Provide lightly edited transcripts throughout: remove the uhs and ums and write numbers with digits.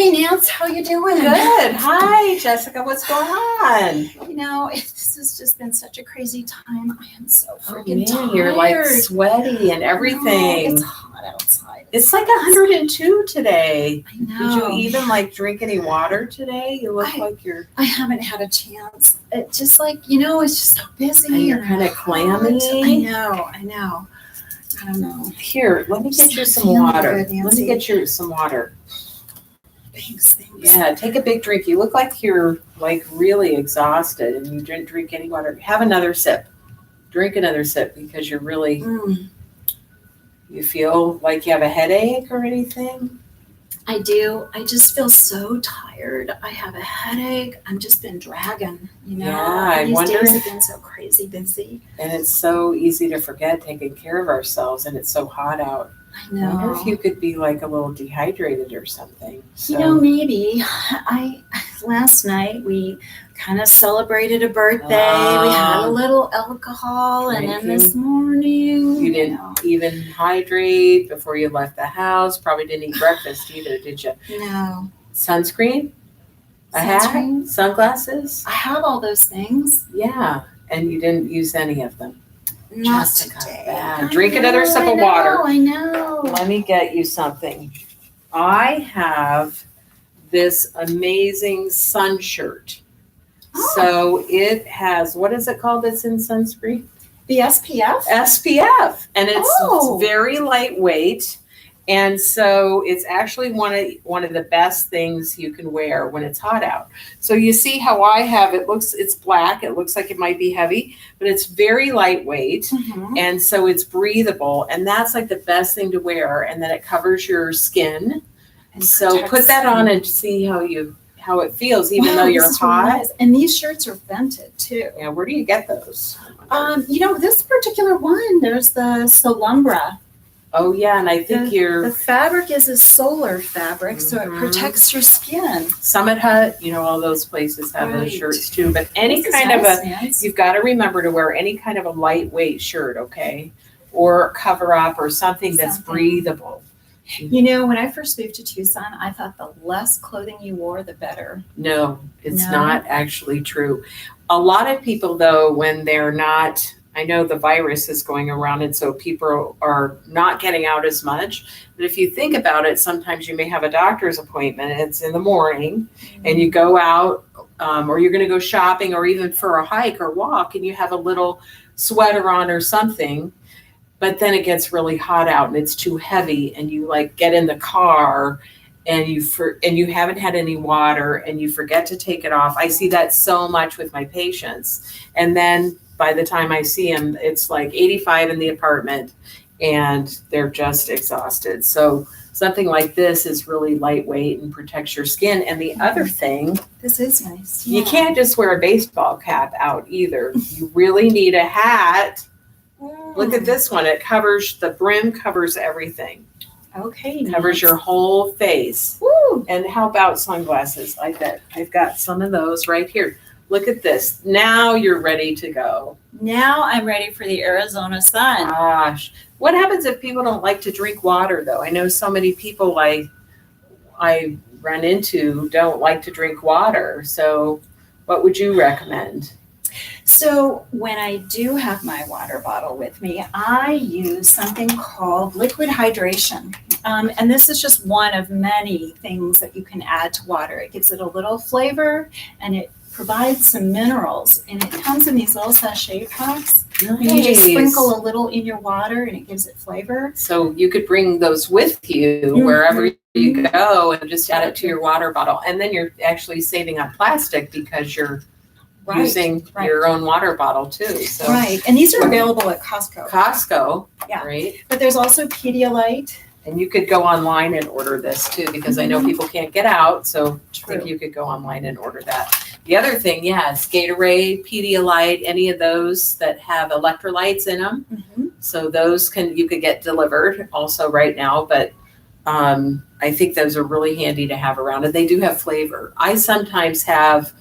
Hey, Nance, how you doing? Good. Hi, Jessica. What's going on? You know, this has just been such a crazy time. I am so freaking tired. You're like sweaty and everything. No, it's hot outside. It's like 102 today. I know. Did you even like drink any water today? You look like you're. I haven't had a chance. It just like, it's just so busy. And you're kind of clammy. I know. I don't know. Here, let me get you some water. Let me get you some water. Thanks. Yeah, take a big drink. You look like you're like really exhausted and you didn't drink any water. Have another sip. Drink another sip because you're really, you feel like you have a headache or anything? I do. I just feel so tired. I have a headache. I've just been dragging, Yeah, I wonder. These days have been so crazy busy. And it's so easy to forget taking care of ourselves and it's so hot out. I know. I wonder if you could be like a little dehydrated or something. So. Maybe. Last night we kind of celebrated a birthday. We had a little alcohol, and then this morning you didn't even hydrate before you left the house. Probably didn't eat breakfast either, did you? No. Sunscreen? A hat? Sunglasses? I have all those things. Yeah, and you didn't use any of them. Not Jessica, today. Bad. Drink another sip of water. I know. Let me get you something. I have this amazing sun shirt. Oh. So it has, what is it called that's in sunscreen? The SPF? SPF. And it's very lightweight. And so it's actually one of the best things you can wear when it's hot out. So you see how I have it, it's black. It looks like it might be heavy, but it's very lightweight. Mm-hmm. And so it's breathable. And that's like the best thing to wear. And then it covers your skin. And so put that on and see how it feels, even though you're hot. Really nice. And these shirts are vented too. Yeah, where do you get those? This particular one, there's the Solumbra. Oh yeah, and I think the fabric is a solar fabric, so it protects your skin. Summit Hut, all those places have those shirts too. But any kind of you've got to remember to wear any kind of a lightweight shirt, okay, or cover up or something that's breathable. When I first moved to Tucson, I thought the less clothing you wore, the better. No, it's not actually true. A lot of people, though, when they're not. I know the virus is going around, and so people are not getting out as much. But if you think about it, sometimes you may have a doctor's appointment. It's in the morning, and you go out, or you're going to go shopping, or even for a hike or walk, and you have a little sweater on or something. But then it gets really hot out, and it's too heavy, and you like get in the car, and you haven't had any water, and you forget to take it off. I see that so much with my patients, and then. By the time I see them, it's like 85 in the apartment and they're just exhausted. So something like this is really lightweight and protects your skin. And the other thing, this is nice. You can't just wear a baseball cap out either. You really need a hat. Look at this one. The brim covers everything. Okay. Covers your whole face. Woo. And how about sunglasses? I bet I've got some of those right here. Look at this. Now you're ready to go. Now I'm ready for the Arizona sun. Gosh. What happens if people don't like to drink water, though? I know so many people I run into don't like to drink water. So what would you recommend? So when I do have my water bottle with me, I use something called liquid hydration. And this is just one of many things that you can add to water. It gives it a little flavor and it provides some minerals, and it comes in these little sachet packs. Nice. And you just sprinkle a little in your water and it gives it flavor. So you could bring those with you wherever you go and just add it to your water bottle. And then you're actually saving on plastic because you're using your own water bottle too. So. Right. And these are available at Costco. Yeah. Right. But there's also Pedialyte. And you could go online and order this too, because I know people can't get out. So I think you could go online and order that. The other thing, is Gatorade, Pedialyte, any of those that have electrolytes in them. Mm-hmm. So those you could get delivered also right now. But I think those are really handy to have around. And they do have flavor. I sometimes have,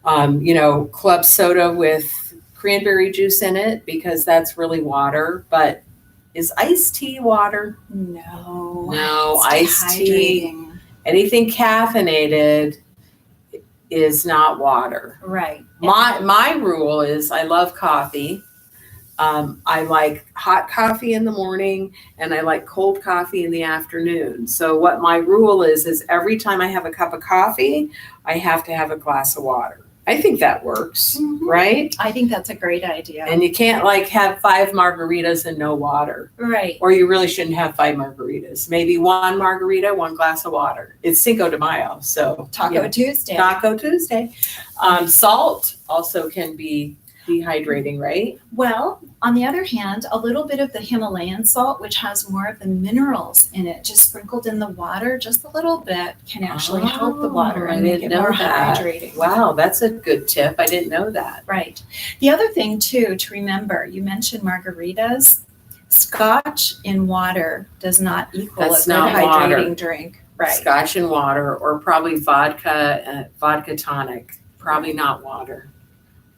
club soda with cranberry juice in it because that's really water. But is iced tea water? No. Iced tea Anything caffeinated is not water. Right. My rule is I love coffee. I like hot coffee in the morning and I like cold coffee in the afternoon. So what my rule is every time I have a cup of coffee, I have to have a glass of water. I think that works, right? I think that's a great idea. And you can't like have 5 margaritas and no water. Right. Or you really shouldn't have 5 margaritas. Maybe 1 margarita, 1 glass of water. It's Cinco de Mayo, so. Taco Tuesday. Taco Tuesday. Salt also can be dehydrating, right? Well, on the other hand, a little bit of the Himalayan salt, which has more of the minerals in it, just sprinkled in the water, just a little bit, can actually help the water and make it more hydrating. Wow, that's a good tip. I didn't know that. Right. The other thing too to remember, you mentioned margaritas. Scotch in water does not equal a good hydrating drink. Right. Scotch and water, or probably vodka tonic. Probably not water.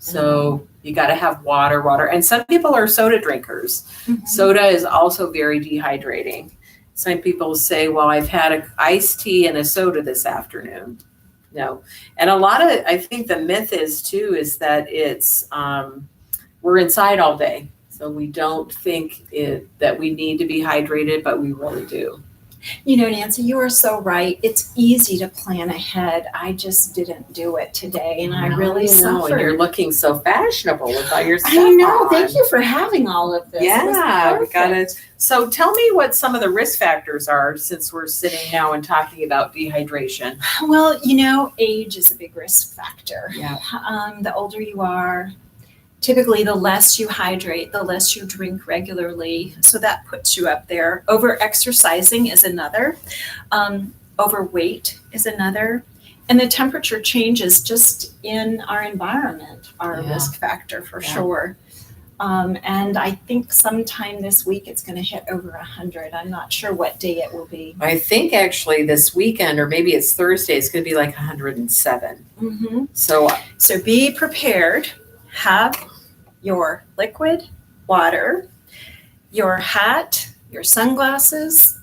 So you got to have water. And some people are soda drinkers. Soda is also very dehydrating. Some people say, well, I've had an iced tea and a soda this afternoon. No. And a lot of, I think the myth is too, is that it's, we're inside all day. So we don't think that we need to be hydrated, but we really do. You know, Nancy, you are so right. It's easy to plan ahead. I just didn't do it today, and I really suffered. And you're looking so fashionable with all your stuff I know. on. Thank you for having all of this. Yeah, we got it. So tell me what some of the risk factors are, since we're sitting now and talking about dehydration. Well, you know, age is a big risk factor. Yeah. The older you are, typically the less you hydrate, the less you drink regularly. So that puts you up there. Over exercising is another. Overweight is another. And the temperature changes just in our environment are a risk factor for sure. And I think sometime this week it's going to hit over 100. I'm not sure what day it will be. I think actually this weekend, or maybe it's Thursday, it's going to be like 107. So be prepared. Have your liquid water, your hat, your sunglasses,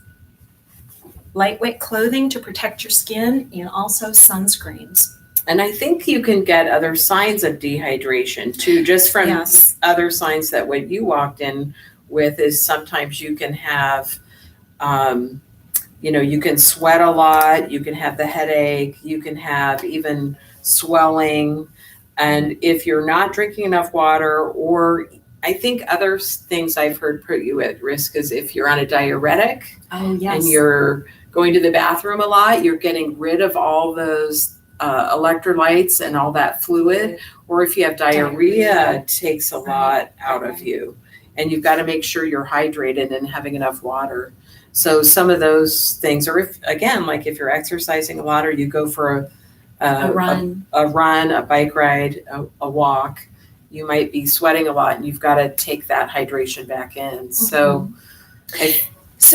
lightweight clothing to protect your skin, and also sunscreens. And I think you can get other signs of dehydration too, just from other signs that what you walked in with is sometimes you can have, you can sweat a lot, you can have the headache, you can have even swelling. And if you're not drinking enough water, or I think other things I've heard put you at risk is if you're on a diuretic and you're going to the bathroom a lot, you're getting rid of all those electrolytes and all that fluid. Or if you have diarrhea, it takes a lot out of you. And you've got to make sure you're hydrated and having enough water. So some of those things, or if you're exercising a lot, or you go for a run, a bike ride, a walk, you might be sweating a lot and you've got to take that hydration back in. So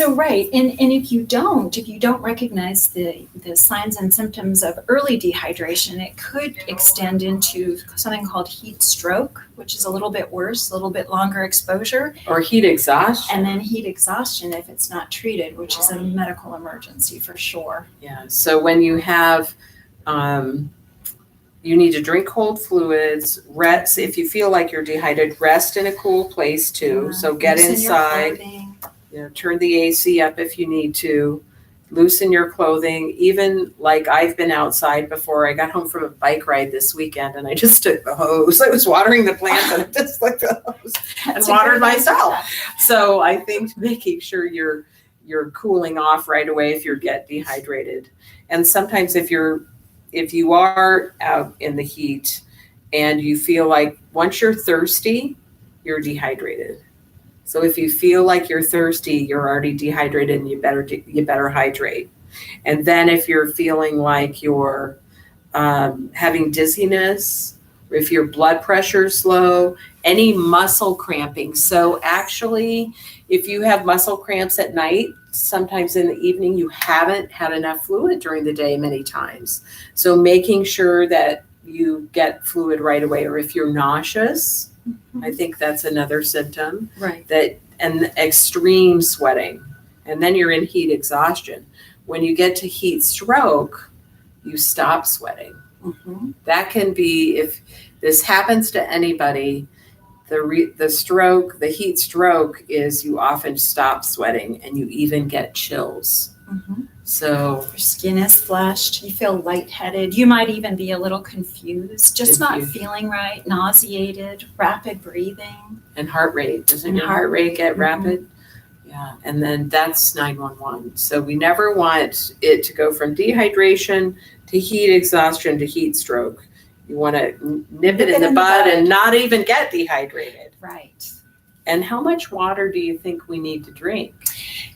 right. And if you don't recognize the signs and symptoms of early dehydration, it could extend into something called heat stroke, which is a little bit worse, a little bit longer exposure. Or heat exhaustion. And then heat exhaustion if it's not treated, which is a medical emergency for sure. Yeah. So when you have you need to drink cold fluids, rest. If you feel like you're dehydrated, rest in a cool place too. So get inside, turn the AC up if you need to, loosen your clothing. Even like I've been outside before. I got home from a bike ride this weekend and I just took the hose. I was watering the plants and I just took the hose and watered myself. So I think making sure you're cooling off right away if you get dehydrated. And sometimes if you are out in the heat and you feel like once you're thirsty, you're dehydrated. So if you feel like you're thirsty, you're already dehydrated and you better hydrate. And then if you're feeling like you're having dizziness, or if your blood pressure is low, any muscle cramping. So actually, if you have muscle cramps at night, sometimes in the evening, you haven't had enough fluid during the day many times. So making sure that you get fluid right away, or if you're nauseous, I think that's another symptom. Right. And extreme sweating. And then you're in heat exhaustion. when you get to heat stroke, you stop sweating. Mhm. That can be, if this happens to anybody, the stroke, the heat stroke is you often stop sweating and you even get chills. Mhm. So Your skin is flushed, you feel lightheaded, you might even be a little confused, just not Confused. feeling right, nauseated, rapid breathing. and heart rate, doesn't And your heart rate get Mhm. rapid? Yeah, and then that's 911. So we never want it to go from dehydration to heat exhaustion to heat stroke. You want to nip it in the bud and not even get dehydrated. Right. And how much water do you think we need to drink?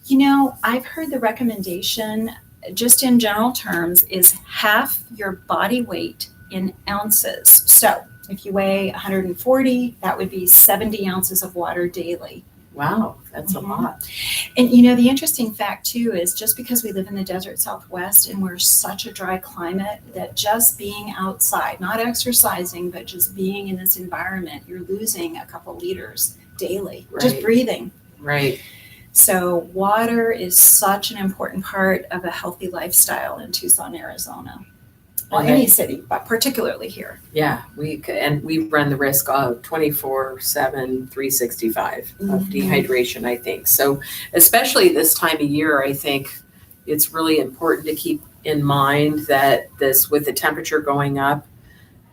You know, I've heard the recommendation, just in general terms, is half your body weight in ounces. So if you weigh 140, that would be 70 ounces of water daily. Wow, that's Mhm. a lot. And you know, the interesting fact too is just because we live in the desert Southwest and we're such a dry climate, that just being outside, not exercising, but just being in this environment, you're losing a couple liters daily, just Right. breathing. Right. So water is such an important part of a healthy lifestyle in Tucson, Arizona. Well, And any city, but particularly here. Yeah, we run the risk of 24/7, 365 of Mhm. dehydration, I think. So especially this time of year, I think it's really important to keep in mind that this, with the temperature going up,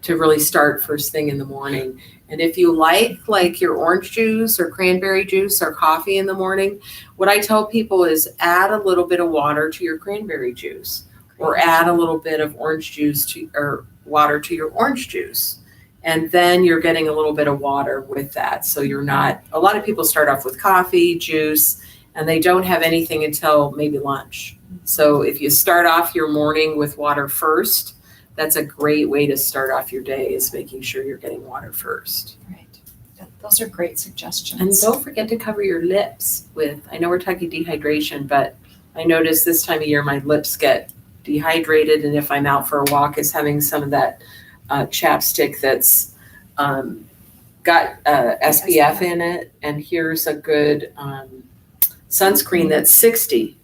to really start first thing in the morning. And if you like your orange juice or cranberry juice or coffee in the morning, what I tell people is add a little bit of water to your cranberry juice, or add a little bit of orange juice to, or water to your orange juice. And then you're getting a little bit of water with that. So you're not, a lot of people start off with coffee, juice, and they don't have anything until maybe lunch. So if you start off your morning with water first, that's a great way to start off your day, is making sure you're getting water first. Right. Those are great suggestions. And don't forget to cover your lips with, I know we're talking dehydration, but I notice this time of year my lips get dehydrated, and if I'm out for a walk, is having some of that chapstick that's got SPF in it. And here's a good sunscreen that's 60.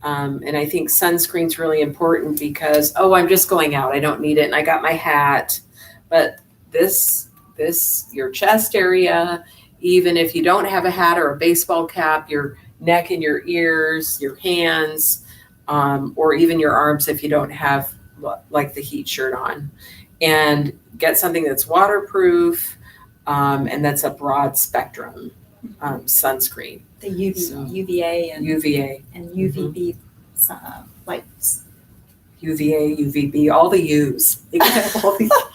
And I think sunscreen's really important because, I'm just going out, I don't need it, and I got my hat. But this, your chest area, even if you don't have a hat or a baseball cap, your neck and your ears, your hands, or even your arms if you don't have like the heat shirt on. And get something that's waterproof, and that's a broad spectrum sunscreen. The UVA and UVA. and UVB lights. UVA, UVB, all the U's. You can have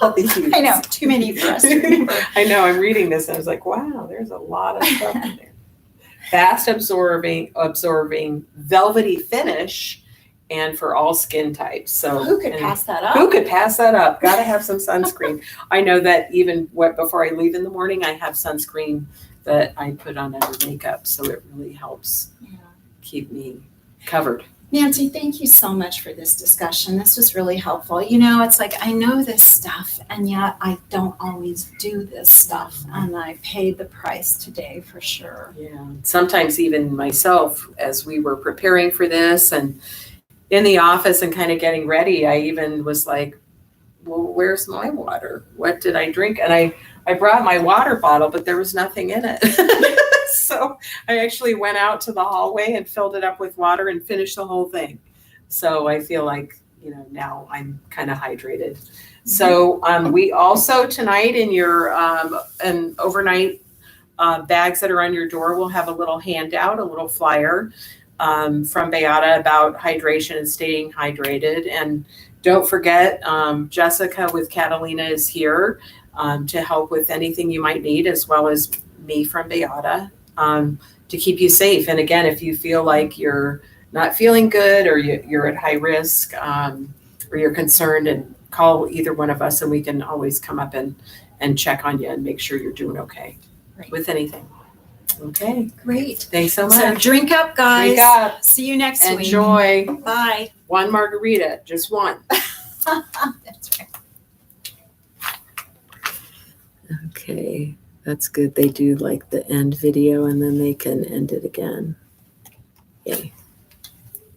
all these U's. I know, too many for us to remember. I know, I'm reading this and I was like, wow, there's a lot of stuff in there. Fast absorbing, velvety finish, and for all skin types. So who could pass that up? Who could pass that up? Got to have some sunscreen. I know that even before I leave in the morning, I have sunscreen that I put on under makeup, so it really helps keep me covered. Nancy, thank you so much for this discussion. This was really helpful. You know, it's like I know this stuff, and yet I don't always do this stuff, and I paid the price today for sure. Yeah, sometimes even myself, as we were preparing for this and in the office and kind of getting ready, I even was like, well, where's my water? What did I drink? And I brought my water bottle, but there was nothing in it. So I actually went out to the hallway and filled it up with water and finished the whole thing. So I feel like, now I'm kind of hydrated. Mm-hmm. So we also tonight in your an overnight bags that are on your door, we'll have a little handout, a little flyer from Bayada about hydration and staying hydrated. And don't forget, Jessica with Catalina is here to help with anything you might need, as well as me from Bayada, to keep you safe. And again, if you feel like you're not feeling good, or you're at high risk, or you're concerned, and call either one of us, and we can always come up and check on you and make sure you're doing okay with anything. Okay. Great. Thanks so much. So drink up, guys. Drink up. See you next week. Enjoy. Bye. One margarita, just one. That's right. Okay, that's good. They do like the end video and then they can end it again.